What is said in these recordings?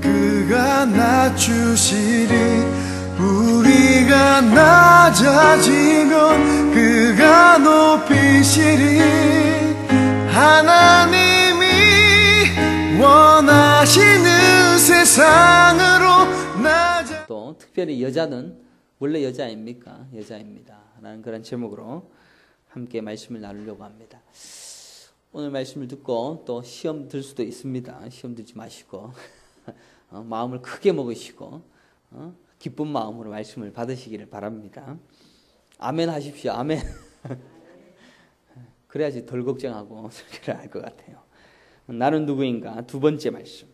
그가 낮추시리. 우리가 낮아지면 그가 높이시리. 하나님이 원하시는 세상으로 낮아. 또 특별히 여자는 원래 여자입니까? 여자입니다 라는 그런 제목으로 함께 말씀을 나누려고 합니다. 오늘 말씀을 듣고 또 시험 들 수도 있습니다. 시험 들지 마시고 마음을 크게 먹으시고 기쁜 마음으로 말씀을 받으시기를 바랍니다. 아멘 하십시오. 아멘. 그래야지 덜 걱정하고 설교를 할 것 같아요. 나는 누구인가? 두 번째 말씀.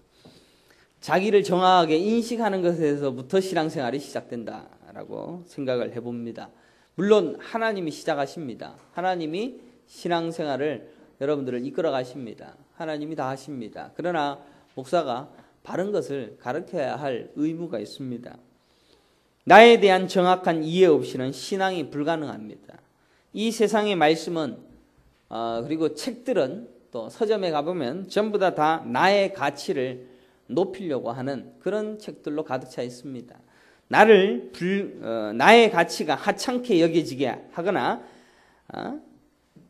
자기를 정확하게 인식하는 것에서부터 신앙생활이 시작된다라고 생각을 해봅니다. 물론 하나님이 시작하십니다. 하나님이 신앙생활을 여러분들을 이끌어 가십니다. 하나님이 다 하십니다. 그러나 목사가 바른 것을 가르쳐야 할 의무가 있습니다. 나에 대한 정확한 이해 없이는 신앙이 불가능합니다. 이 세상의 말씀은 그리고 책들은 또 서점에 가보면 전부 다 나의 가치를 높이려고 하는 그런 책들로 가득 차 있습니다. 나의 가치가 하찮게 여겨지게 하거나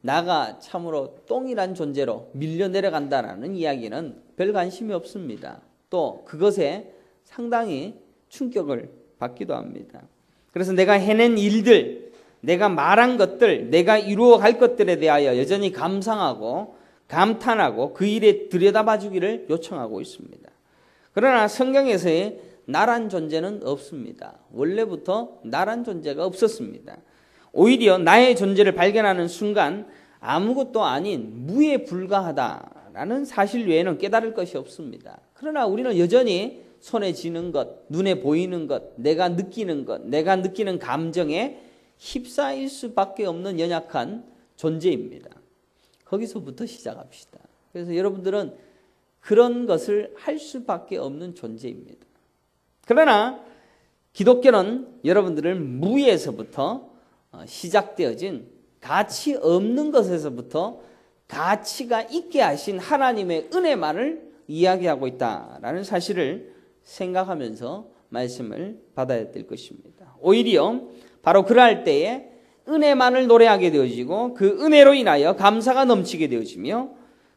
나가 참으로 똥이란 존재로 밀려 내려간다라는 이야기는 별 관심이 없습니다. 또 그것에 상당히 충격을 받기도 합니다. 그래서 내가 해낸 일들, 내가 말한 것들, 내가 이루어 갈 것들에 대하여 여전히 감상하고 감탄하고 그 일에 들여다봐 주기를 요청하고 있습니다. 그러나 성경에서의 나란 존재는 없습니다. 원래부터 나란 존재가 없었습니다. 오히려 나의 존재를 발견하는 순간 아무것도 아닌 무에 불과하다라는 사실 외에는 깨달을 것이 없습니다. 그러나 우리는 여전히 손에 쥐는 것, 눈에 보이는 것, 내가 느끼는 것, 내가 느끼는 감정에 휩싸일 수밖에 없는 연약한 존재입니다. 거기서부터 시작합시다. 그래서 여러분들은 그런 것을 할 수밖에 없는 존재입니다. 그러나 기독교는 여러분들을 무에서부터 시작되어진 가치 없는 것에서부터 가치가 있게 하신 하나님의 은혜만을 이야기하고 있다라는 사실을 생각하면서 말씀을 받아야 될 것입니다. 오히려 바로 그럴 때에 은혜만을 노래하게 되어지고 그 은혜로 인하여 감사가 넘치게 되어지며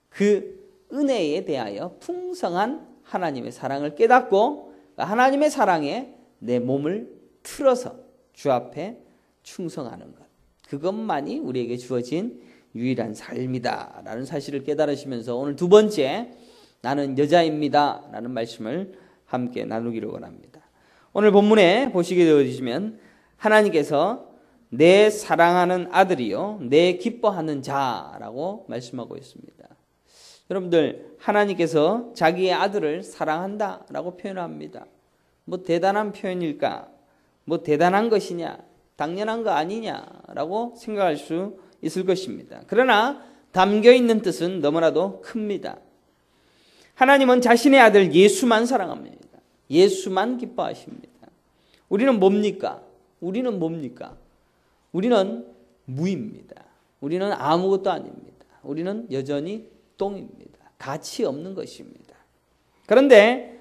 그 은혜에 대하여 풍성한 하나님의 사랑을 깨닫고 하나님의 사랑에 내 몸을 틀어서 주 앞에 충성하는 것, 그것만이 우리에게 주어진 유일한 삶이다 라는 사실을 깨달으시면서 오늘 두 번째, 나는 여자입니다 라는 말씀을 함께 나누기를 원합니다. 오늘 본문에 보시게 되어지면 하나님께서 내 사랑하는 아들이요 내 기뻐하는 자라고 말씀하고 있습니다. 여러분들, 하나님께서 자기의 아들을 사랑한다라고 표현합니다. 뭐 대단한 표현일까? 뭐 대단한 것이냐? 당연한 거 아니냐라고 생각할 수 있을 것입니다. 그러나 담겨있는 뜻은 너무나도 큽니다. 하나님은 자신의 아들 예수만 사랑합니다. 예수만 기뻐하십니다. 우리는 뭡니까? 우리는 뭡니까? 우리는 무입니다. 우리는 아무것도 아닙니다. 우리는 여전히 똥입니다. 가치 없는 것입니다. 그런데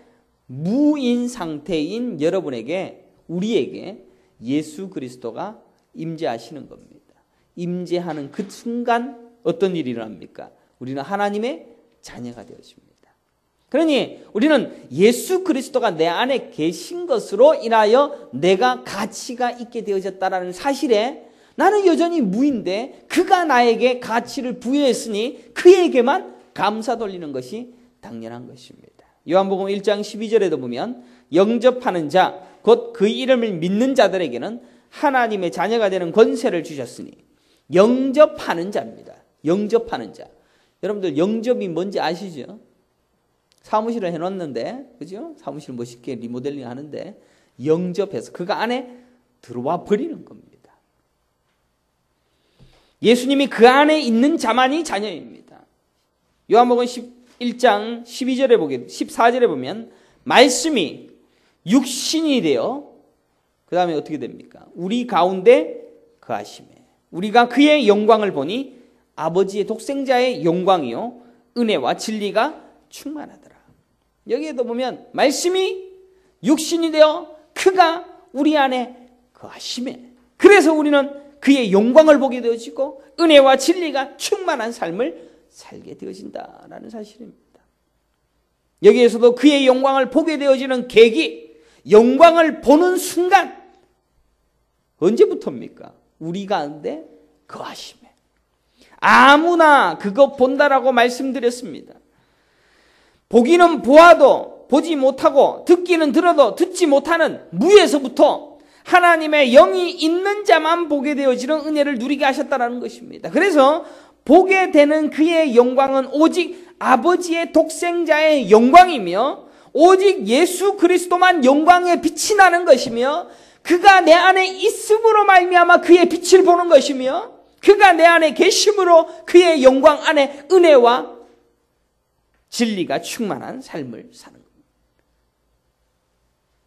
무인 상태인 여러분에게, 우리에게 예수 그리스도가 임재하시는 겁니다. 임재하는 그 순간 어떤 일이 일어납니까? 우리는 하나님의 자녀가 되어집니다. 그러니 우리는 예수 그리스도가 내 안에 계신 것으로 인하여 내가 가치가 있게 되어졌다는 사실에 나는 여전히 무인데 그가 나에게 가치를 부여했으니 그에게만 감사 돌리는 것이 당연한 것입니다. 요한복음 1장 12절에도 보면 영접하는 자, 곧 그 이름을 믿는 자들에게는 하나님의 자녀가 되는 권세를 주셨으니, 영접하는 자입니다. 영접하는 자. 여러분들 영접이 뭔지 아시죠? 사무실을 해놨는데, 그죠? 사무실 멋있게 리모델링 하는데 영접해서 그가 안에 들어와 버리는 겁니다. 예수님이 그 안에 있는 자만이 자녀입니다. 요한복음 1장 12절에 보게, 14절에 보면 말씀이 육신이 되어 그 다음에 어떻게 됩니까? 우리 가운데 거하심에 우리가 그의 영광을 보니 아버지의 독생자의 영광이요 은혜와 진리가 충만하더라. 여기에도 보면 말씀이 육신이 되어 그가 우리 안에 거하심에, 그래서 우리는 그의 영광을 보게 되어지고 은혜와 진리가 충만한 삶을 살게 되어진다라는 사실입니다. 여기에서도 그의 영광을 보게 되어지는 계기, 영광을 보는 순간 언제부터입니까? 우리 가운데 거하심에. 아무나 그거 본다라고 말씀드렸습니다. 보기는 보아도 보지 못하고 듣기는 들어도 듣지 못하는 무에서부터 하나님의 영이 있는 자만 보게 되어지는 은혜를 누리게 하셨다는 것입니다. 그래서 보게 되는 그의 영광은 오직 아버지의 독생자의 영광이며 오직 예수 그리스도만 영광의 빛이 나는 것이며 그가 내 안에 있음으로 말미암아 그의 빛을 보는 것이며 그가 내 안에 계심으로 그의 영광 안에 은혜와 진리가 충만한 삶을 사는 겁니다.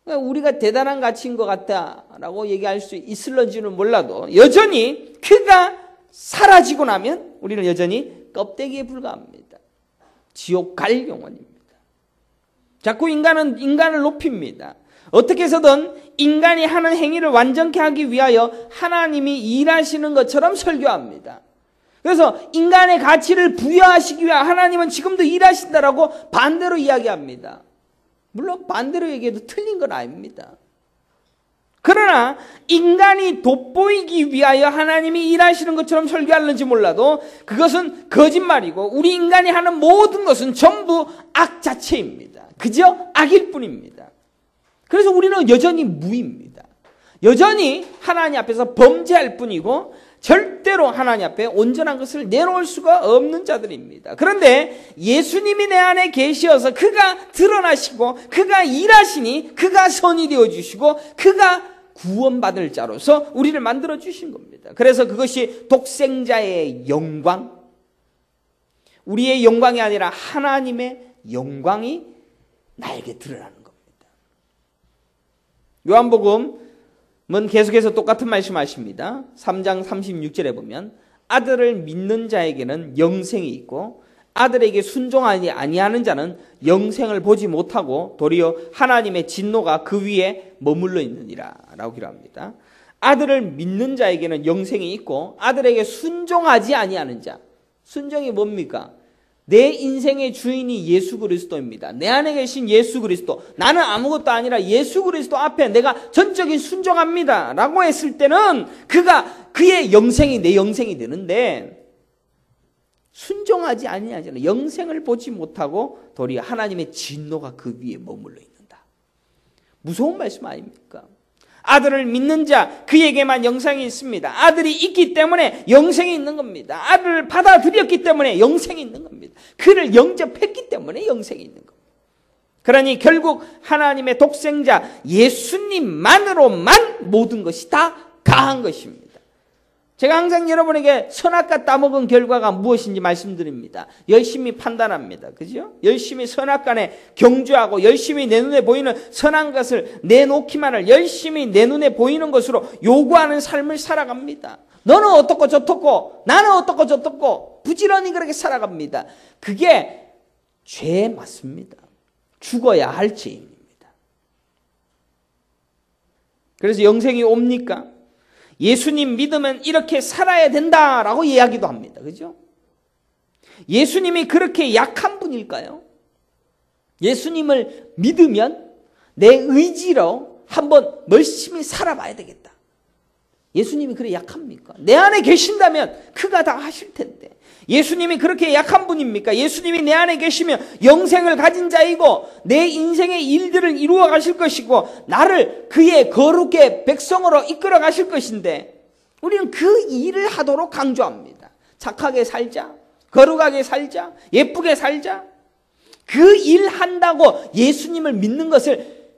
그러니까 우리가 대단한 가치인 것 같다라고 얘기할 수 있을런지는 몰라도 여전히 그가 사라지고 나면 우리는 여전히 껍데기에 불과합니다. 지옥 갈 영혼입니다. 자꾸 인간을 높입니다. 어떻게 해서든 인간이 하는 행위를 완전케 하기 위하여 하나님이 일하시는 것처럼 설교합니다. 그래서 인간의 가치를 부여하시기 위해 하나님은 지금도 일하신다라고 반대로 이야기합니다. 물론 반대로 얘기해도 틀린 건 아닙니다. 그러나 인간이 돋보이기 위하여 하나님이 일하시는 것처럼 설교하는지 몰라도 그것은 거짓말이고 우리 인간이 하는 모든 것은 전부 악 자체입니다. 그저 악일 뿐입니다. 그래서 우리는 여전히 무입니다. 여전히 하나님 앞에서 범죄할 뿐이고 절대로 하나님 앞에 온전한 것을 내놓을 수가 없는 자들입니다. 그런데 예수님이 내 안에 계시어서 그가 드러나시고 그가 일하시니 그가 선이 되어주시고 그가 구원받을 자로서 우리를 만들어주신 겁니다. 그래서 그것이 독생자의 영광, 우리의 영광이 아니라 하나님의 영광이 나에게 드러나는 겁니다. 요한복음은 계속해서 똑같은 말씀하십니다. 3장 36절에 보면 아들을 믿는 자에게는 영생이 있고 아들에게 순종하지 아니하는 자는 영생을 보지 못하고 도리어 하나님의 진노가 그 위에 머물러 있느니라 라고 기록합니다. 아들을 믿는 자에게는 영생이 있고 아들에게 순종하지 아니하는 자, 순종이 뭡니까? 내 인생의 주인이 예수 그리스도입니다. 내 안에 계신 예수 그리스도, 나는 아무것도 아니라 예수 그리스도 앞에 내가 전적인 순종합니다 라고 했을 때는 그의 영생이 내 영생이 되는데 순종하지 아니하잖아요. 영생을 보지 못하고 도리어 하나님의 진노가 그 위에 머물러 있는다. 무서운 말씀 아닙니까? 아들을 믿는 자 그에게만 영생이 있습니다. 아들이 있기 때문에 영생이 있는 겁니다. 아들을 받아들였기 때문에 영생이 있는 겁니다. 그를 영접했기 때문에 영생이 있는 겁니다. 그러니 결국 하나님의 독생자 예수님만으로만 모든 것이 다 가한 것입니다. 제가 항상 여러분에게 선악과 따먹은 결과가 무엇인지 말씀드립니다. 열심히 판단합니다. 그죠? 열심히 선악간에 경주하고 열심히 내 눈에 보이는 선한 것을 내놓기만을 열심히 내 눈에 보이는 것으로 요구하는 삶을 살아갑니다. 너는 어떻고 저떻고 나는 어떻고 저떻고 부지런히 그렇게 살아갑니다. 그게 죄에 맞습니다. 죽어야 할 죄입니다. 그래서 영생이 옵니까? 예수님 믿으면 이렇게 살아야 된다라고 이야기도 합니다. 그죠? 예수님이 그렇게 약한 분일까요? 예수님을 믿으면 내 의지로 한번 열심히 살아봐야 되겠다. 예수님이 그래 약합니까? 내 안에 계신다면 그가 다 하실 텐데. 예수님이 그렇게 약한 분입니까? 예수님이 내 안에 계시면 영생을 가진 자이고 내 인생의 일들을 이루어 가실 것이고 나를 그의 거룩의 백성으로 이끌어 가실 것인데 우리는 그 일을 하도록 강조합니다. 착하게 살자, 거룩하게 살자, 예쁘게 살자. 그 일 한다고 예수님을 믿는 것을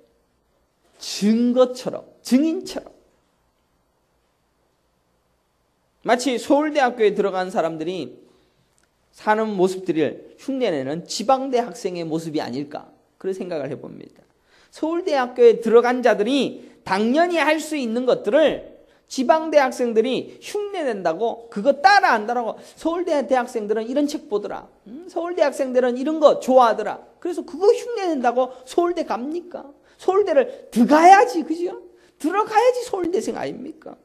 증거처럼, 증인처럼. 마치 서울대학교에 들어간 사람들이 사는 모습들을 흉내내는 지방대 학생의 모습이 아닐까 그런 생각을 해봅니다. 서울대학교에 들어간 자들이 당연히 할 수 있는 것들을 지방대 학생들이 흉내낸다고 그거 따라한다라고 서울대 대학생들은 이런 책 보더라. 서울대 학생들은 이런 거 좋아하더라. 그래서 그거 흉내낸다고 서울대 갑니까? 서울대를 들어가야지, 그죠? 들어가야지 서울대생 아닙니까?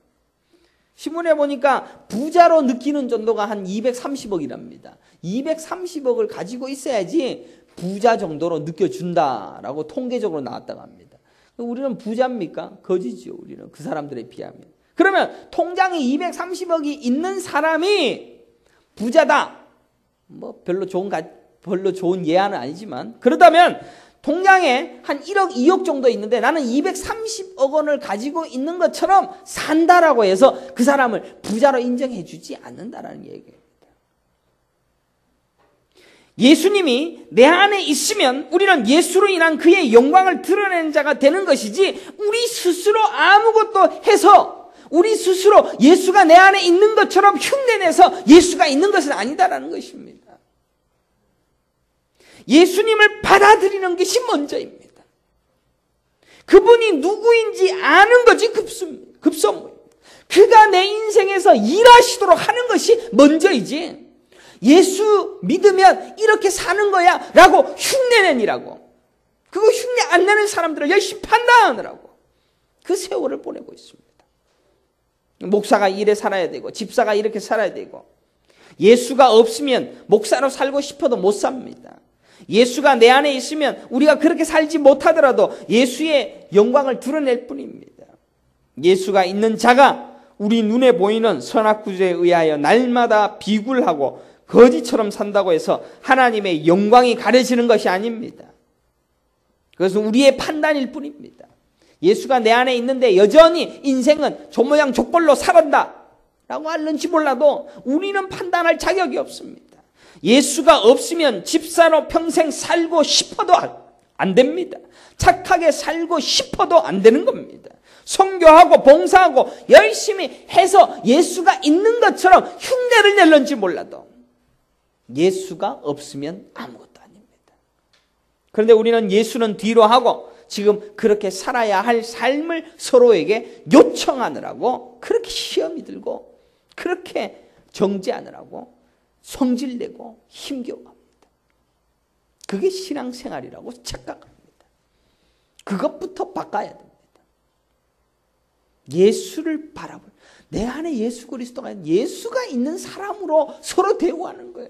신문에 보니까 부자로 느끼는 정도가 한 230억이랍니다. 230억을 가지고 있어야지 부자 정도로 느껴준다라고 통계적으로 나왔다고 합니다. 우리는 부자입니까? 거지죠. 우리는 그 사람들에 비하면. 그러면 통장에 230억이 있는 사람이 부자다. 뭐 별로 좋은 예화는 아니지만 그렇다면 통장에 한 1억, 2억 정도 있는데 나는 230억 원을 가지고 있는 것처럼 산다라고 해서 그 사람을 부자로 인정해 주지 않는다라는 얘기예요. 예수님이 내 안에 있으면 우리는 예수로 인한 그의 영광을 드러내는 자가 되는 것이지 우리 스스로 아무것도 해서 우리 스스로 예수가 내 안에 있는 것처럼 흉내내서 예수가 있는 것은 아니다라는 것입니다. 예수님을 받아들이는 것이 먼저입니다. 그분이 누구인지 아는 것이 급선무입니다. 그가 내 인생에서 일하시도록 하는 것이 먼저이지 예수 믿으면 이렇게 사는 거야 라고 흉내내니라고 그거 흉내 안 내는 사람들을 열심히 판단하느라고 그 세월을 보내고 있습니다. 목사가 이래 살아야 되고 집사가 이렇게 살아야 되고 예수가 없으면 목사로 살고 싶어도 못 삽니다. 예수가 내 안에 있으면 우리가 그렇게 살지 못하더라도 예수의 영광을 드러낼 뿐입니다. 예수가 있는 자가 우리 눈에 보이는 선악구조에 의하여 날마다 비굴하고 거지처럼 산다고 해서 하나님의 영광이 가려지는 것이 아닙니다. 그것은 우리의 판단일 뿐입니다. 예수가 내 안에 있는데 여전히 인생은 조모양 족벌로 살았다 라고 할는지 몰라도 우리는 판단할 자격이 없습니다. 예수가 없으면 집사로 평생 살고 싶어도 안 됩니다. 착하게 살고 싶어도 안 되는 겁니다. 선교하고 봉사하고 열심히 해서 예수가 있는 것처럼 흉내를 낼는지 몰라도 예수가 없으면 아무것도 아닙니다. 그런데 우리는 예수는 뒤로 하고 지금 그렇게 살아야 할 삶을 서로에게 요청하느라고 그렇게 시험이 들고 그렇게 정죄하느라고 성질내고 힘겨워합니다. 그게 신앙생활이라고 착각합니다. 그것부터 바꿔야 됩니다. 예수를 바라볼 내 안에 예수 그리스도가 예수가 있는 사람으로 서로 대우하는 거예요.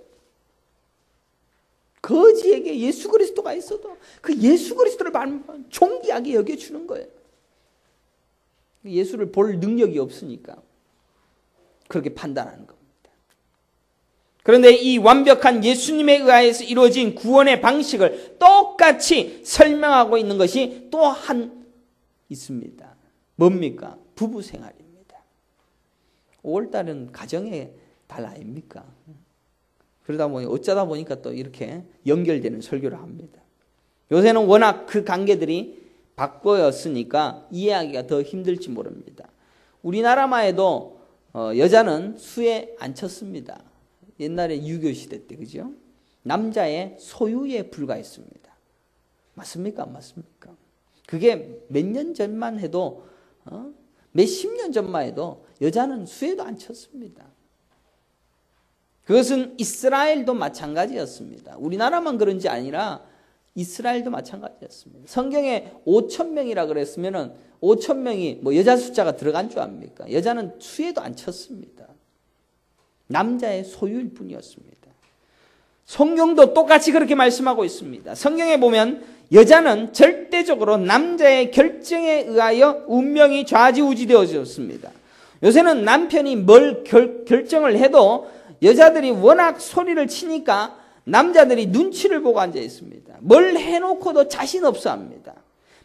거지에게 예수 그리스도가 있어도 그 예수 그리스도를 존귀하게 여겨주는 거예요. 예수를 볼 능력이 없으니까 그렇게 판단하는 겁니다. 그런데 이 완벽한 예수님에 의해서 이루어진 구원의 방식을 똑같이 설명하고 있는 것이 또 한 있습니다. 뭡니까? 부부 생활입니다. 5월달은 가정의 달 아닙니까? 그러다 보니 어쩌다 보니까 또 이렇게 연결되는 설교를 합니다. 요새는 워낙 그 관계들이 바꿔였으니까 이해하기가 더 힘들지 모릅니다. 우리나라만 해도 여자는 수에 안 쳤습니다. 옛날에 유교 시대 때, 그죠? 남자의 소유에 불과했습니다. 맞습니까? 안 맞습니까? 그게 몇 년 전만 해도 몇십 년 전만 해도 여자는 수에도 안 쳤습니다. 그것은 이스라엘도 마찬가지였습니다. 우리나라만 그런지 아니라 이스라엘도 마찬가지였습니다. 성경에 5,000명이라 그랬으면은 5,000명이 뭐 여자 숫자가 들어간 줄 압니까? 여자는 수에도 안 쳤습니다. 남자의 소유일 뿐이었습니다. 성경도 똑같이 그렇게 말씀하고 있습니다. 성경에 보면 여자는 절대적으로 남자의 결정에 의하여 운명이 좌지우지되어졌습니다. 요새는 남편이 뭘 결정을 해도 여자들이 워낙 소리를 치니까 남자들이 눈치를 보고 앉아 있습니다. 뭘 해놓고도 자신 없어 합니다.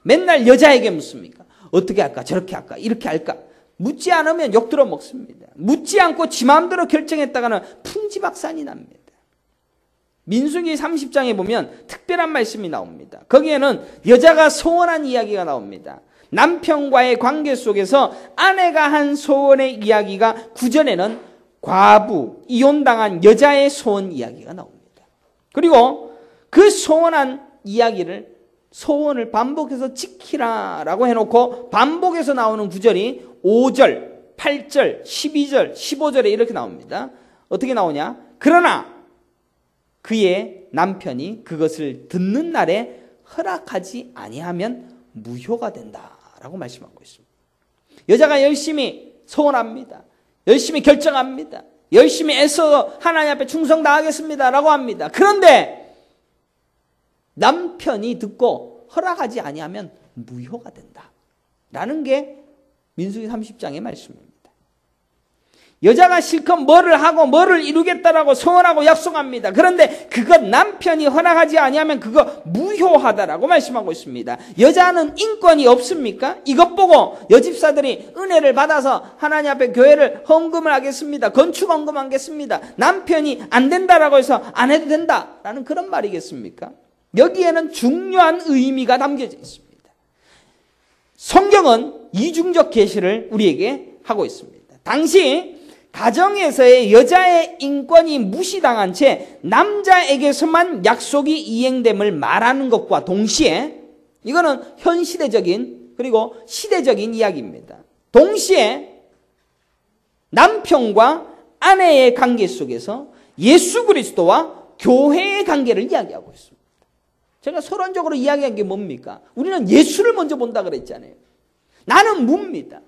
맨날 여자에게 묻습니까? 어떻게 할까? 저렇게 할까? 이렇게 할까? 묻지 않으면 욕 들어 먹습니다. 묻지 않고 지 마음대로 결정했다가는 풍지박산이 납니다. 민수기 30장에 보면 특별한 말씀이 나옵니다. 거기에는 여자가 소원한 이야기가 나옵니다. 남편과의 관계 속에서 아내가 한 소원의 이야기가 구전에는 과부, 이혼당한 여자의 소원 이야기가 나옵니다. 그리고 그 소원한 이야기를 소원을 반복해서 지키라라고 해놓고 반복해서 나오는 구절이 5절, 8절, 12절, 15절에 이렇게 나옵니다. 어떻게 나오냐? 그러나 그의 남편이 그것을 듣는 날에 허락하지 아니하면 무효가 된다라고 말씀하고 있습니다. 여자가 열심히 소원합니다. 열심히 결정합니다. 열심히 애써 하나님 앞에 충성 다하겠습니다라고 합니다. 그런데 남편이 듣고 허락하지 아니하면 무효가 된다라는 게 민수기 30장의 말씀입니다. 여자가 실컷 뭐를 하고 뭐를 이루겠다라고 소원하고 약속합니다. 그런데 그것 남편이 허락하지 아니하면 그거 무효하다라고 말씀하고 있습니다. 여자는 인권이 없습니까? 이것 보고 여집사들이 은혜를 받아서 하나님 앞에 교회를 헌금을 하겠습니다. 건축 헌금하겠습니다. 남편이 안 된다라고 해서 안 해도 된다라는 그런 말이겠습니까? 여기에는 중요한 의미가 담겨져 있습니다. 성경은 이중적 계시를 우리에게 하고 있습니다. 당시 가정에서의 여자의 인권이 무시당한 채 남자에게서만 약속이 이행됨을 말하는 것과 동시에 이거는 현시대적인 그리고 시대적인 이야기입니다. 동시에 남편과 아내의 관계 속에서 예수 그리스도와 교회의 관계를 이야기하고 있습니다. 제가 서론적으로 이야기한 게 뭡니까? 우리는 예수를 먼저 본다 그랬잖아요. 나는 뭡니다.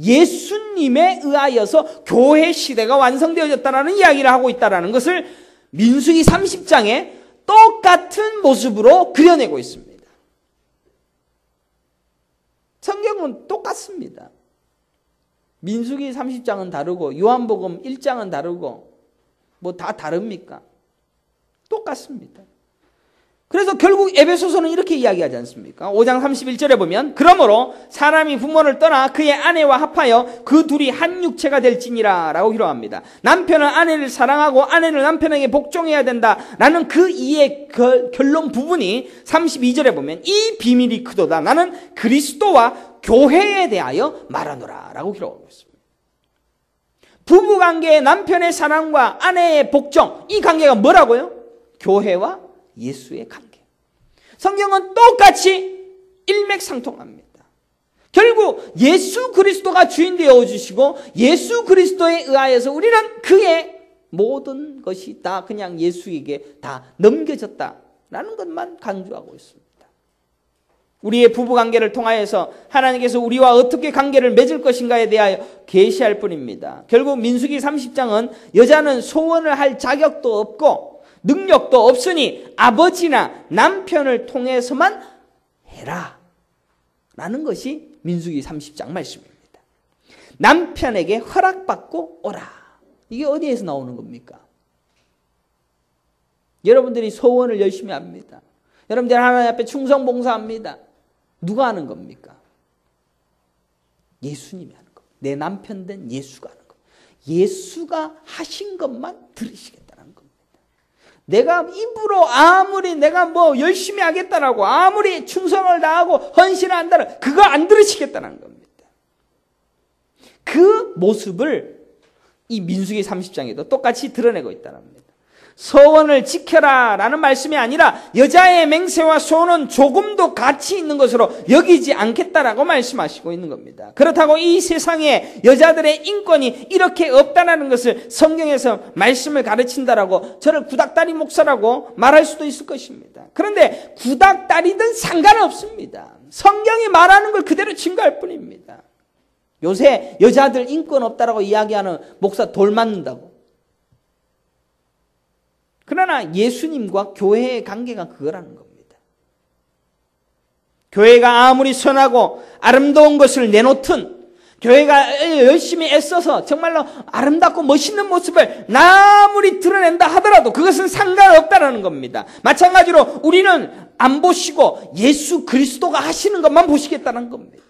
예수님에 의하여서 교회 시대가 완성되어졌다는 이야기를 하고 있다는 것을 민수기 30장에 똑같은 모습으로 그려내고 있습니다. 성경은 똑같습니다. 민수기 30장은 다르고 요한복음 1장은 다르고 뭐 다 다릅니까? 똑같습니다. 그래서 결국 에베소서는 이렇게 이야기하지 않습니까? 5장 31절에 보면 그러므로 사람이 부모를 떠나 그의 아내와 합하여 그 둘이 한 육체가 될지니라 라고 기록합니다. 남편은 아내를 사랑하고 아내는 남편에게 복종해야 된다라는 그 이의 결론 부분이 32절에 보면 이 비밀이 크도다. 나는 그리스도와 교회에 대하여 말하노라 라고 기록하고 있습니다. 부부관계의 남편의 사랑과 아내의 복종, 이 관계가 뭐라고요? 교회와 예수의 관계. 성경은 똑같이 일맥상통합니다. 결국 예수 그리스도가 주인 되어 주시고 예수 그리스도에 의하여서 우리는 그의 모든 것이 다 그냥 예수에게 다 넘겨졌다라는 것만 강조하고 있습니다. 우리의 부부관계를 통하여서 하나님께서 우리와 어떻게 관계를 맺을 것인가에 대하여 계시할 뿐입니다. 결국 민수기 30장은 여자는 소원을 할 자격도 없고 능력도 없으니 아버지나 남편을 통해서만 해라 라는 것이 민수기 30장 말씀입니다. 남편에게 허락받고 오라. 이게 어디에서 나오는 겁니까? 여러분들이 소원을 열심히 합니다. 여러분들 하나님 앞에 충성봉사합니다. 누가 하는 겁니까? 예수님이 하는 겁니다. 내 남편 된 예수가 하는 겁니다. 예수가 하신 것만 들으시겠다는 겁니다. 내가 입으로 아무리 내가 뭐 열심히 하겠다라고 아무리 충성을 다하고 헌신을 한다는 그거 안 들으시겠다는 겁니다. 그 모습을 이 민수기 30장에도 똑같이 드러내고 있다는 겁니다. 소원을 지켜라 라는 말씀이 아니라 여자의 맹세와 소원은 조금도 가치 있는 것으로 여기지 않겠다라고 말씀하시고 있는 겁니다. 그렇다고 이 세상에 여자들의 인권이 이렇게 없다는 것을 성경에서 말씀을 가르친다라고 저를 구닥다리 목사라고 말할 수도 있을 것입니다. 그런데 구닥다리든 상관없습니다. 성경이 말하는 걸 그대로 증거할 뿐입니다. 요새 여자들 인권 없다라고 이야기하는 목사 돌 맞는다고. 그러나 예수님과 교회의 관계가 그거라는 겁니다. 교회가 아무리 선하고 아름다운 것을 내놓든 교회가 열심히 애써서 정말로 아름답고 멋있는 모습을 아무리 드러낸다 하더라도 그것은 상관없다는 겁니다. 마찬가지로 우리는 안 보시고 예수 그리스도가 하시는 것만 보시겠다는 겁니다.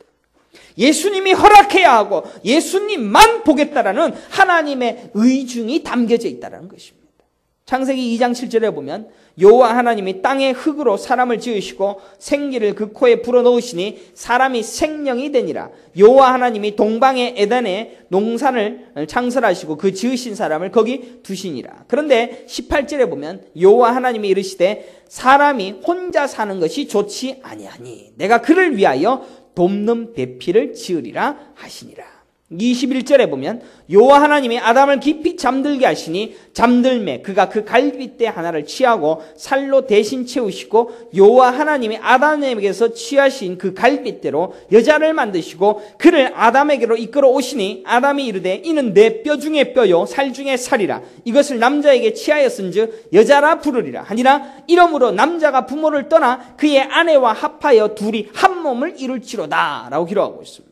예수님이 허락해야 하고 예수님만 보겠다라는 하나님의 의중이 담겨져 있다는 것입니다. 창세기 2장 7절에 보면 여호와 하나님이 땅의 흙으로 사람을 지으시고 생기를 그 코에 불어넣으시니 사람이 생명이 되니라. 여호와 하나님이 동방의 에덴에 농산을 창설하시고 그 지으신 사람을 거기 두시니라. 그런데 18절에 보면 여호와 하나님이 이르시되 사람이 혼자 사는 것이 좋지 아니하니 내가 그를 위하여 돕는 배필을 지으리라 하시니라. 21절에 보면 여호와 하나님이 아담을 깊이 잠들게 하시니 잠들매 그가 그 갈빗대 하나를 취하고 살로 대신 채우시고 여호와 하나님이 아담에게서 취하신 그 갈빗대로 여자를 만드시고 그를 아담에게로 이끌어 오시니 아담이 이르되 이는 내 뼈 중에 뼈요 살 중에 살이라 이것을 남자에게 취하였은즉 여자라 부르리라 하니라. 이러므로 남자가 부모를 떠나 그의 아내와 합하여 둘이 한 몸을 이룰지로다 라고 기록하고 있습니다.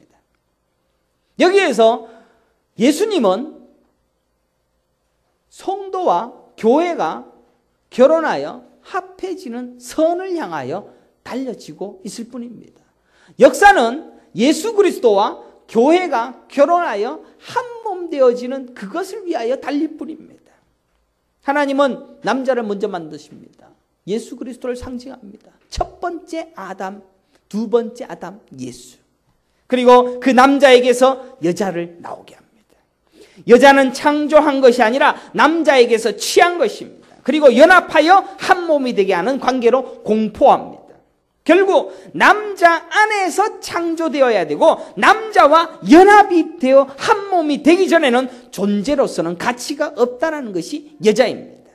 여기에서 예수님은 성도와 교회가 결혼하여 합해지는 선을 향하여 달려지고 있을 뿐입니다. 역사는 예수 그리스도와 교회가 결혼하여 한 몸 되어지는 그것을 위하여 달릴 뿐입니다. 하나님은 남자를 먼저 만드십니다. 예수 그리스도를 상징합니다. 첫 번째 아담, 두 번째 아담 예수. 그리고 그 남자에게서 여자를 나오게 합니다. 여자는 창조한 것이 아니라 남자에게서 취한 것입니다. 그리고 연합하여 한 몸이 되게 하는 관계로 공포합니다. 결국 남자 안에서 창조되어야 되고 남자와 연합이 되어 한 몸이 되기 전에는 존재로서는 가치가 없다는 것이 여자입니다.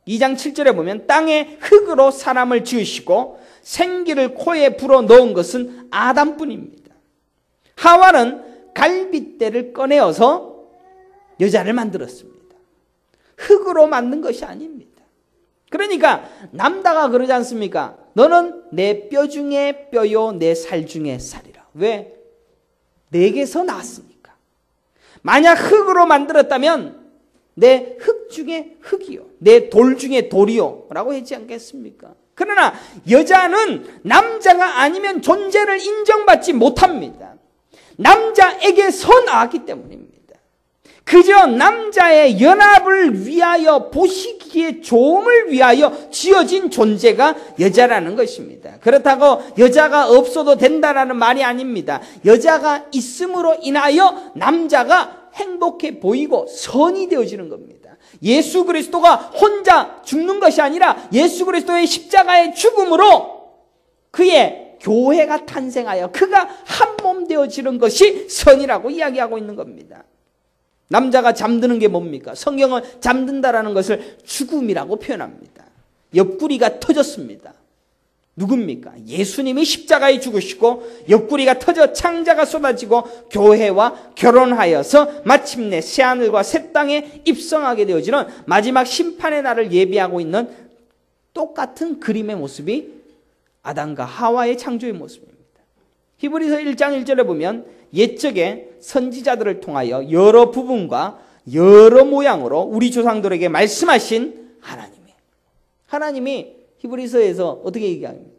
2장 7절에 보면 땅에 흙으로 사람을 지으시고 생기를 코에 불어 넣은 것은 아담뿐입니다. 하와는 갈빗대를 꺼내어서 여자를 만들었습니다. 흙으로 만든 것이 아닙니다. 그러니까 남자가 그러지 않습니까? 너는 내 뼈 중에 뼈요 내 살 중에 살이라. 왜? 내게서 나왔으니까. 만약 흙으로 만들었다면 내 흙 중에 흙이요 내 돌 중에 돌이요 라고 하지 않겠습니까? 그러나 여자는 남자가 아니면 존재를 인정받지 못합니다. 남자에게서 나왔기 때문입니다. 그저 남자의 연합을 위하여 보시기에 좋음을 위하여 지어진 존재가 여자라는 것입니다. 그렇다고 여자가 없어도 된다라는 말이 아닙니다. 여자가 있음으로 인하여 남자가 행복해 보이고 선이 되어지는 겁니다. 예수 그리스도가 혼자 죽는 것이 아니라 예수 그리스도의 십자가의 죽음으로 그의 교회가 탄생하여 그가 한 몸 되어지는 것이 선이라고 이야기하고 있는 겁니다. 남자가 잠드는 게 뭡니까? 성경은 잠든다라는 것을 죽음이라고 표현합니다. 옆구리가 터졌습니다. 누굽니까? 예수님이 십자가에 죽으시고 옆구리가 터져 창자가 쏟아지고 교회와 결혼하여서 마침내 새하늘과 새 땅에 입성하게 되어지는 마지막 심판의 날을 예비하고 있는 똑같은 그림의 모습이 아담과 하와의 창조의 모습입니다. 히브리서 1장 1절에 보면 옛적에 선지자들을 통하여 여러 부분과 여러 모양으로 우리 조상들에게 말씀하신 하나님이 히브리서에서 어떻게 얘기합니까?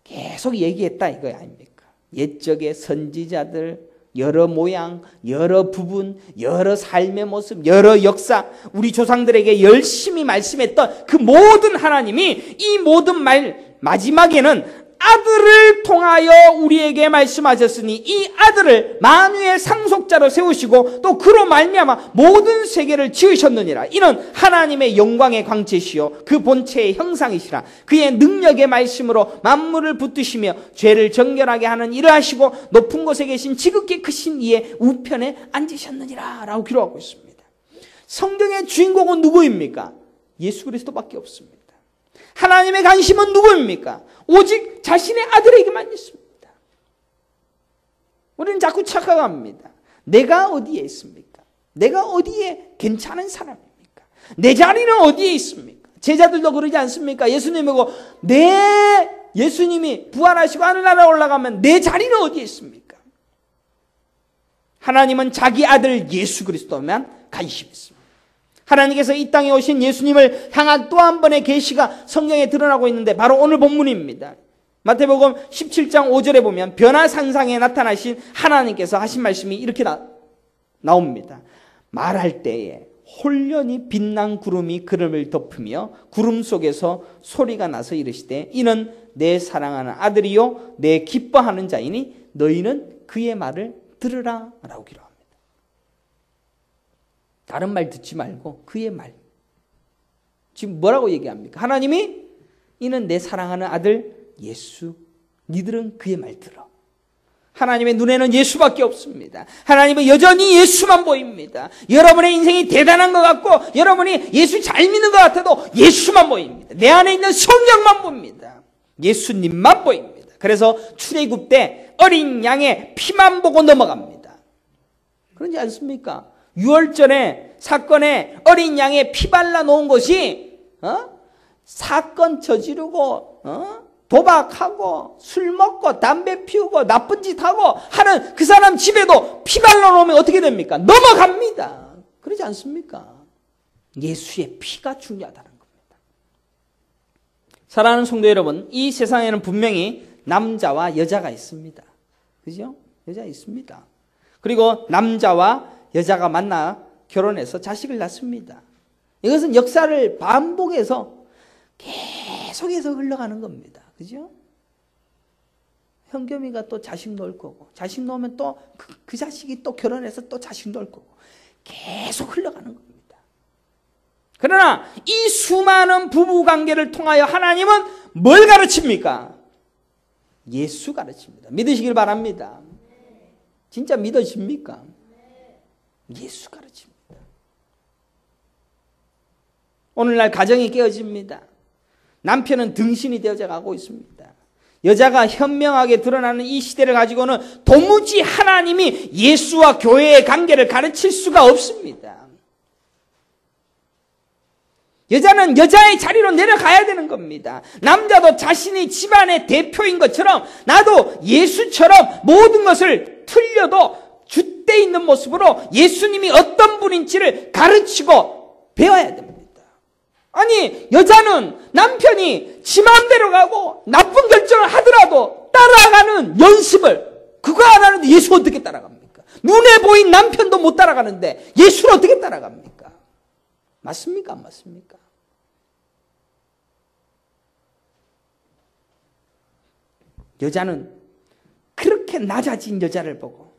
계속 얘기했다 이거 아닙니까? 옛적에 선지자들 여러 모양, 여러 부분, 여러 삶의 모습, 여러 역사 우리 조상들에게 열심히 말씀했던 그 모든 하나님이 이 모든 말 마지막에는 아들을 통하여 우리에게 말씀하셨으니 이 아들을 만유의 상속자로 세우시고 또 그로 말미암아 모든 세계를 지으셨느니라. 이는 하나님의 영광의 광채시요 그 본체의 형상이시라. 그의 능력의 말씀으로 만물을 붙드시며 죄를 정결하게 하는 일을 하시고 높은 곳에 계신 지극히 크신 이의 우편에 앉으셨느니라 라고 기록하고 있습니다. 성경의 주인공은 누구입니까? 예수 그리스도밖에 없습니다. 하나님의 관심은 누구입니까? 오직 자신의 아들에게만 있습니다. 우리는 자꾸 착각합니다. 내가 어디에 있습니까? 내가 어디에 괜찮은 사람입니까? 내 자리는 어디에 있습니까? 제자들도 그러지 않습니까? 예수님이 부활하시고 하늘나라에 올라가면 내 자리는 어디에 있습니까? 하나님은 자기 아들 예수 그리스도만 관심이 있습니다. 하나님께서 이 땅에 오신 예수님을 향한 또 한 번의 계시가 성경에 드러나고 있는데 바로 오늘 본문입니다. 마태복음 17장 5절에 보면 변화산상에 나타나신 하나님께서 하신 말씀이 이렇게 나옵니다. 말할 때에 홀련히 빛난 구름이 그름을 덮으며 구름 속에서 소리가 나서 이르시되 이는 내 사랑하는 아들이요 내 기뻐하는 자이니 너희는 그의 말을 들으라 라고 기록합니다. 다른 말 듣지 말고 그의 말. 지금 뭐라고 얘기합니까? 하나님이 이는 내 사랑하는 아들 예수. 니들은 그의 말 들어. 하나님의 눈에는 예수밖에 없습니다. 하나님은 여전히 예수만 보입니다. 여러분의 인생이 대단한 것 같고 여러분이 예수 잘 믿는 것 같아도 예수만 보입니다. 내 안에 있는 성령만 보입니다. 예수님만 보입니다. 그래서 출애굽 때 어린 양의 피만 보고 넘어갑니다. 그렇지 않습니까? 유월절에 사건에 어린 양의 피 발라놓은 것이 사건 저지르고 도박하고 술 먹고 담배 피우고 나쁜 짓 하고 하는 그 사람 집에도 피 발라놓으면 어떻게 됩니까? 넘어갑니다. 그렇지 않습니까? 예수의 피가 중요하다는 겁니다. 사랑하는 성도 여러분, 이 세상에는 분명히 남자와 여자가 있습니다. 그죠? 여자 있습니다. 그리고 남자와 여자가 만나 결혼해서 자식을 낳습니다. 이것은 역사를 반복해서 계속해서 흘러가는 겁니다. 그죠? 현겸이가 또 자식 놓을 거고 자식 놓으면 또 그 자식이 또 결혼해서 또 자식 놓을 거고 계속 흘러가는 겁니다. 그러나 이 수많은 부부관계를 통하여 하나님은 뭘 가르칩니까? 예수 가르칩니다. 믿으시길 바랍니다. 진짜 믿어집니까? 예수 가르칩니다. 오늘날 가정이 깨어집니다. 남편은 등신이 되어져 가고 있습니다. 여자가 현명하게 드러나는 이 시대를 가지고는 도무지 하나님이 예수와 교회의 관계를 가르칠 수가 없습니다. 여자는 여자의 자리로 내려가야 되는 겁니다. 남자도 자신이 집안의 대표인 것처럼 나도 예수처럼 모든 것을 틀려도 줏대 있는 모습으로 예수님이 어떤 분인지를 가르치고 배워야 됩니다. 아니, 여자는 남편이 지 마음대로 가고 나쁜 결정을 하더라도 따라가는 연습을, 그거 안 하는데 예수 어떻게 따라갑니까? 눈에 보인 남편도 못 따라가는데 예수를 어떻게 따라갑니까? 맞습니까? 안 맞습니까? 여자는 그렇게 낮아진 여자를 보고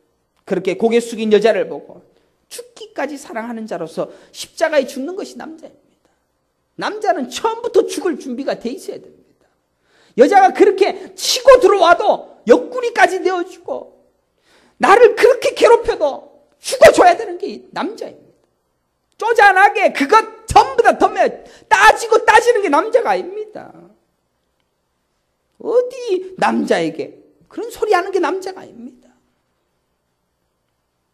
그렇게 고개 숙인 여자를 보고 죽기까지 사랑하는 자로서 십자가에 죽는 것이 남자입니다. 남자는 처음부터 죽을 준비가 돼 있어야 됩니다. 여자가 그렇게 치고 들어와도 옆구리까지 내어주고 나를 그렇게 괴롭혀도 죽어줘야 되는 게 남자입니다. 쪼잔하게 그것 전부 다 덤에 따지고 따지는 게 남자가 아닙니다. 어디 남자에게 그런 소리 하는 게 남자가 아닙니다.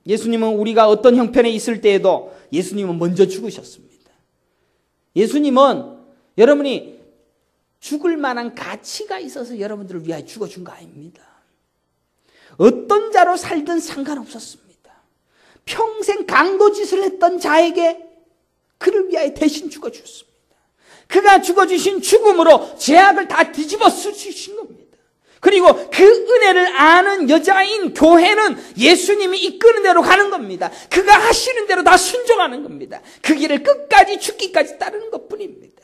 예수님은 우리가 어떤 형편에 있을 때에도 예수님은 먼저 죽으셨습니다. 예수님은 여러분이 죽을 만한 가치가 있어서 여러분들을 위하여 죽어준 거 아닙니다. 어떤 자로 살든 상관없었습니다. 평생 강도짓을 했던 자에게 그를 위하여 대신 죽어주셨습니다. 그가 죽어주신 죽음으로 죄악을 다 뒤집어 쓰신 겁니다. 그리고 그 은혜를 아는 여자인 교회는 예수님이 이끄는 대로 가는 겁니다. 그가 하시는 대로 다 순종하는 겁니다. 그 길을 끝까지 죽기까지 따르는 것뿐입니다.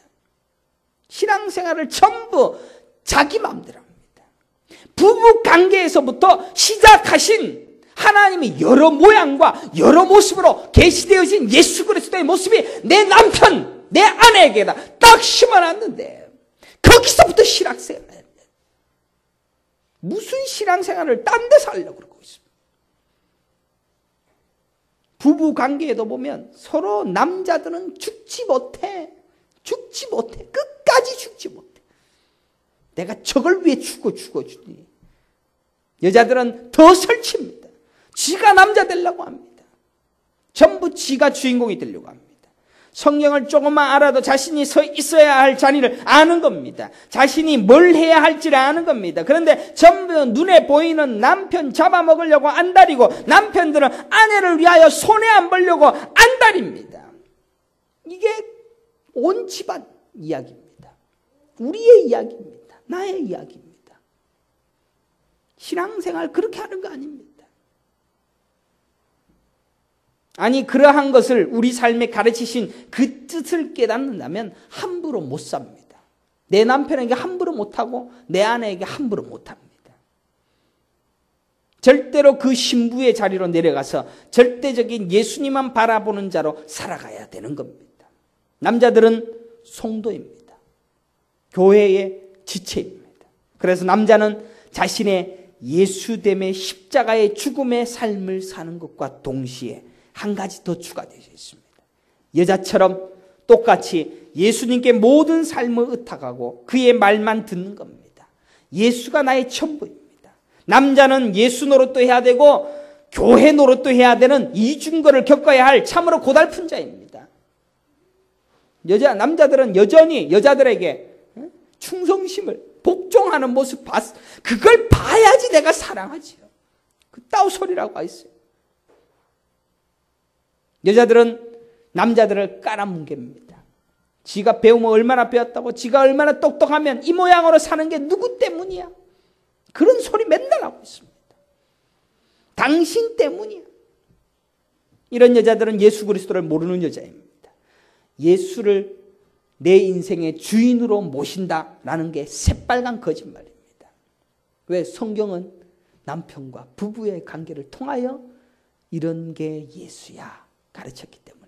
신앙생활을 전부 자기 마음대로 합니다. 부부 관계에서부터 시작하신 하나님의 여러 모양과 여러 모습으로 계시되어진 예수 그리스도의 모습이 내 남편, 내 아내에게다 딱 심어놨는데 거기서부터 신앙생활을 해야 돼요. 무슨 신앙생활을 딴 데서 하려고 그러고 있습니다. 부부 관계에도 보면 서로 남자들은 죽지 못해. 끝까지 죽지 못해. 내가 저걸 위해 죽어주니. 여자들은 더 설칩니다. 지가 남자 되려고 합니다. 전부 지가 주인공이 되려고 합니다. 성경을 조금만 알아도 자신이 서 있어야 할 자리를 아는 겁니다. 자신이 뭘 해야 할지를 아는 겁니다. 그런데 전부 눈에 보이는 남편 잡아먹으려고 안달이고 남편들은 아내를 위하여 손해 안 보려고 안달입니다. 이게 온 집안 이야기입니다. 우리의 이야기입니다. 나의 이야기입니다. 신앙생활 그렇게 하는 거 아닙니다. 아니 그러한 것을 우리 삶에 가르치신 그 뜻을 깨닫는다면 함부로 못 삽니다. 내 남편에게 함부로 못하고 내 아내에게 함부로 못합니다. 절대로 그 신부의 자리로 내려가서 절대적인 예수님만 바라보는 자로 살아가야 되는 겁니다. 남자들은 성도입니다. 교회의 지체입니다. 그래서 남자는 자신의 예수됨의 십자가의 죽음의 삶을 사는 것과 동시에 한 가지 더 추가되어 있습니다. 여자처럼 똑같이 예수님께 모든 삶을 의탁하고 그의 말만 듣는 겁니다. 예수가 나의 전부입니다. 남자는 예수 노릇도 해야 되고 교회 노릇도 해야 되는 이중거를 겪어야 할 참으로 고달픈 자입니다. 남자들은 여전히 여자들에게 충성심을 복종하는 모습 그걸 봐야지 내가 사랑하지요. 그 따오소리라고 했어요. 여자들은 남자들을 깔아뭉갭니다. 지가 배우면 얼마나 배웠다고, 지가 얼마나 똑똑하면 이 모양으로 사는 게 누구 때문이야? 그런 소리 맨날 하고 있습니다. 당신 때문이야. 이런 여자들은 예수 그리스도를 모르는 여자입니다. 예수를 내 인생의 주인으로 모신다라는 게 새빨간 거짓말입니다. 왜? 성경은 남편과 부부의 관계를 통하여 이런 게 예수야 가르쳤기 때문입니다.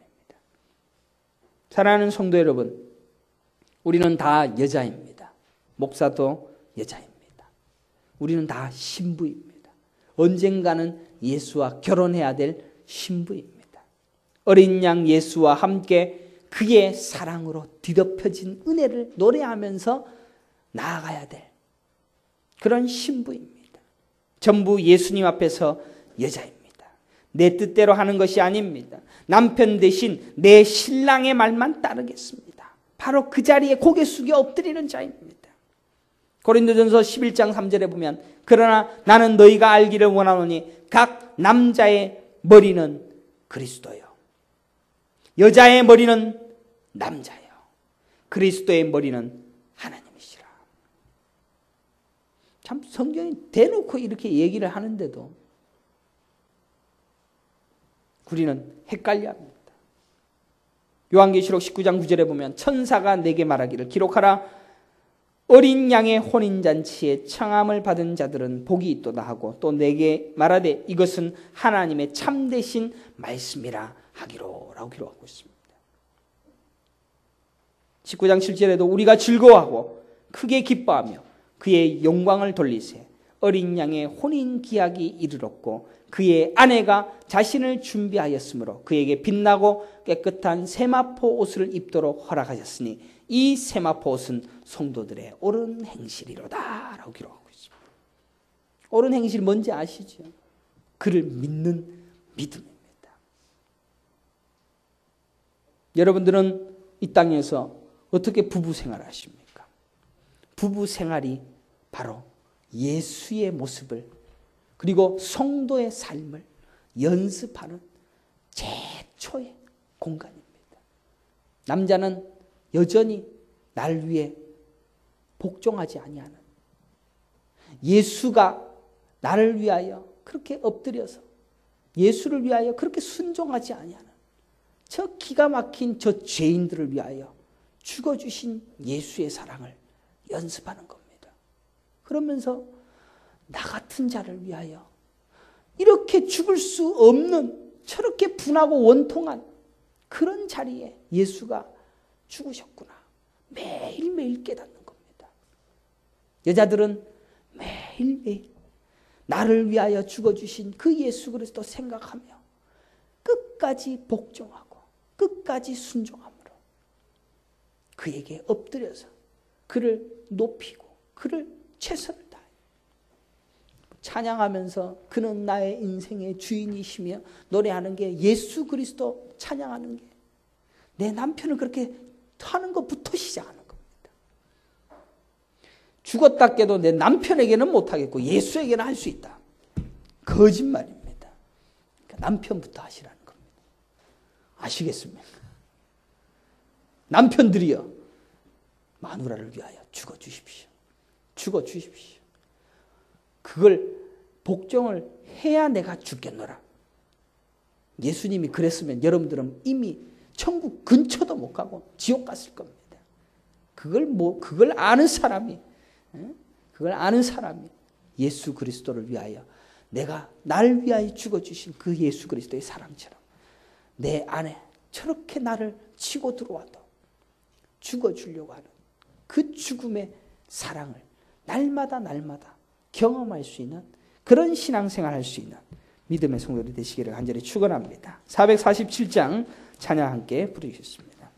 사랑하는 성도 여러분, 우리는 다 여자입니다. 목사도 여자입니다. 우리는 다 신부입니다. 언젠가는 예수와 결혼해야 될 신부입니다. 어린 양 예수와 함께 그의 사랑으로 뒤덮여진 은혜를 노래하면서 나아가야 될 그런 신부입니다. 전부 예수님 앞에서 여자입니다. 내 뜻대로 하는 것이 아닙니다. 남편 대신 내 신랑의 말만 따르겠습니다. 바로 그 자리에 고개 숙여 엎드리는 자입니다. 고린도전서 11장 3절에 보면 그러나 나는 너희가 알기를 원하노니 각 남자의 머리는 그리스도요, 여자의 머리는 남자요, 그리스도의 머리는 하나님이시라. 참 성경이 대놓고 이렇게 얘기를 하는데도 우리는 헷갈려합니다. 요한계시록 19장 9절에 보면 천사가 내게 말하기를 기록하라. 어린 양의 혼인잔치에 청함을 받은 자들은 복이 있도다 하고 또 내게 말하되 이것은 하나님의 참되신 말씀이라 하기로 라고 기록하고 있습니다. 19장 7절에도 우리가 즐거워하고 크게 기뻐하며 그의 영광을 돌리세 어린 양의 혼인 기약이 이르렀고 그의 아내가 자신을 준비하였으므로 그에게 빛나고 깨끗한 세마포 옷을 입도록 허락하셨으니 이 세마포 옷은 성도들의 옳은 행실이로다 라고 기록하고 있습니다. 옳은 행실 뭔지 아시죠? 그를 믿는 믿음입니다. 여러분들은 이 땅에서 어떻게 부부 생활을 하십니까? 부부 생활이 바로 예수의 모습을 그리고 성도의 삶을 연습하는 최초의 공간입니다. 남자는 여전히 날 위해 복종하지 아니하는, 예수가 나를 위하여 그렇게 엎드려서 예수를 위하여 그렇게 순종하지 아니하는 저 기가 막힌 저 죄인들을 위하여 죽어주신 예수의 사랑을 연습하는 겁니다. 그러면서 나 같은 자를 위하여 이렇게 죽을 수 없는 저렇게 분하고 원통한 그런 자리에 예수가 죽으셨구나. 매일매일 깨닫는 겁니다. 여자들은 매일매일 나를 위하여 죽어주신 그 예수 그리스도 생각하며 끝까지 복종하고 끝까지 순종함으로 그에게 엎드려서 그를 높이고 그를 최선을 다해 찬양하면서 그는 나의 인생의 주인이시며 노래하는 게 예수 그리스도 찬양하는 게 내 남편을 그렇게 하는 것부터 시작하는 겁니다. 죽었다 깨도 내 남편에게는 못하겠고 예수에게는 할 수 있다. 거짓말입니다. 그러니까 남편부터 하시라는 겁니다. 아시겠습니까? 남편들이여 마누라를 위하여 죽어주십시오. 죽어주십시오. 그걸 복종을 해야 내가 죽겠노라. 예수님이 그랬으면 여러분들은 이미 천국 근처도 못 가고 지옥 갔을 겁니다. 그걸 아는 사람이 예수 그리스도를 위하여 내가 날 위하여 죽어주신 그 예수 그리스도의 사랑처럼 내 안에 저렇게 나를 치고 들어와도 죽어주려고 하는 그 죽음의 사랑을 날마다 경험할 수 있는 그런 신앙생활 할 수 있는 믿음의 성도들이 되시기를 간절히 축원합니다. 447장 찬양 함께 부르겠습니다.